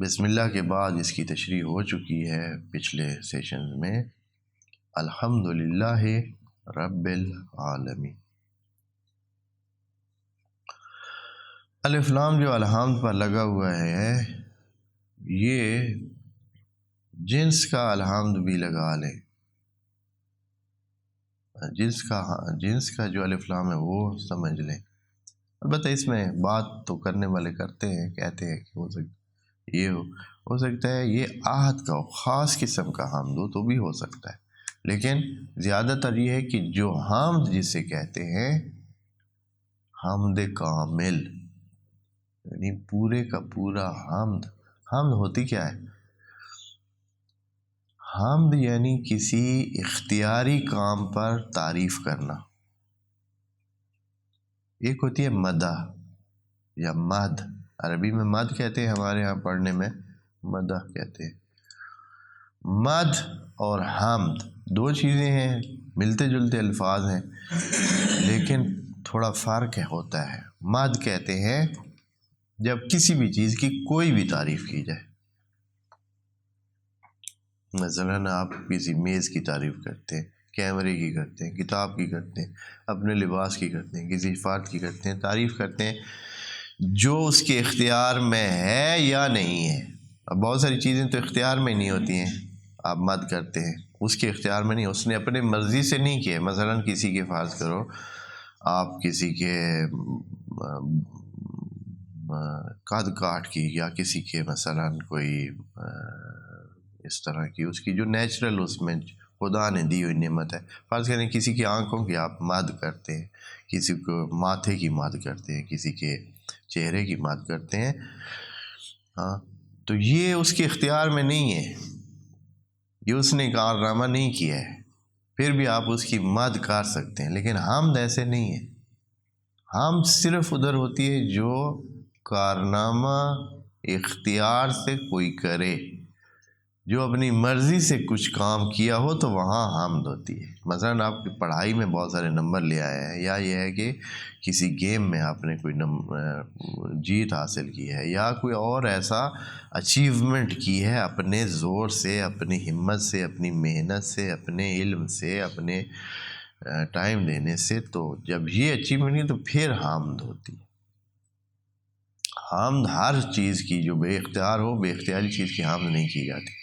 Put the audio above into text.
بسم اللہ کے بعد اس کی تشریح ہو چکی ہے پچھلے سیشنز میں۔ الحمدللہ رب العالمین۔ الف لام جو الحمد پر لگا ہوا ہے یہ جنس کا الحمد بھی لگا لیں، جنس کا جو الف لام ہے وہ سمجھ لیں۔ البتہ اس میں بات تو کرنے والے کرتے ہیں، کہتے ہیں کہ ہو سکتا ہے یہ آہد کا خاص قسم کا حمد ہو تو بھی ہو سکتا ہے، لیکن زیادہ تر یہ ہے کہ جو حمد جسے کہتے ہیں حمد کامل، یعنی پورے کا پورا حمد۔ حمد ہوتی کیا ہے؟ حمد یعنی کسی اختیاری کام پر تعریف کرنا۔ ایک ہوتی ہے مدح یا مدح، عربی میں مدح کہتے ہیں، ہمارے ہاں پڑھنے میں مدح کہتے ہیں۔ مدح اور حمد دو چیزیں ہیں، ملتے جلتے الفاظ ہیں لیکن تھوڑا فرق ہوتا ہے۔ مدح کہتے ہیں جب کسی بھی چیز کی کوئی بھی تعریف کی جائے، مثلاً آپ کسی میز کی تعریف کرتے ہیں، کیمرے کی کرتے ہیں، کتاب کی کرتے ہیں، اپنے لباس کی کرتے ہیں، کسی فرد کی کرتے ہیں، تعریف کرتے ہیں جو اس کے اختیار میں ہے یا نہیں ہے۔ اب بہت ساری چیزیں تو اختیار میں نہیں ہوتی ہیں، آپ مدح کرتے ہیں، اس کے اختیار میں نہیں، اس نے اپنے مرضی سے نہیں کیا۔ مثلاً کسی کے فرض کرو آپ کسی کے قد کاٹ کی، یا کسی کے مثلاً کوئی اس طرح کی اس کی جو نیچرل اس میں خدا نے دی ہوئی نعمت ہے، فرض کریں کسی کی آنکھوں کی آپ مدح کرتے ہیں، کسی کو ماتھے کی مدح کرتے ہیں، کسی کے چہرے کی مدح کرتے ہیں، ہاں تو یہ اس کے اختیار میں نہیں ہے، یہ اس نے کارنامہ نہیں کیا ہے، پھر بھی آپ اس کی مدح کر سکتے ہیں۔ لیکن حمد ایسے نہیں ہے۔ حمد صرف ادھر ہوتی ہے جو کارنامہ اختیار سے کوئی کرے، جو اپنی مرضی سے کچھ کام کیا ہو تو وہاں حمد ہوتی ہے۔ مثلاً آپ کی پڑھائی میں بہت سارے نمبر لے آئے ہیں، یا یہ ہے کہ کسی گیم میں آپ نے کوئی جیت حاصل کی ہے، یا کوئی اور ایسا اچیومنٹ کی ہے اپنے زور سے، اپنی ہمت سے، اپنی محنت سے، اپنے علم سے، اپنے ٹائم دینے سے، تو جب یہ اچیومنٹ ہے تو پھر حمد ہوتی ہے۔ حمد ہر چیز کی جو بے اختیار ہو، بے اختیاری چیز کی حمد نہیں کی جاتی۔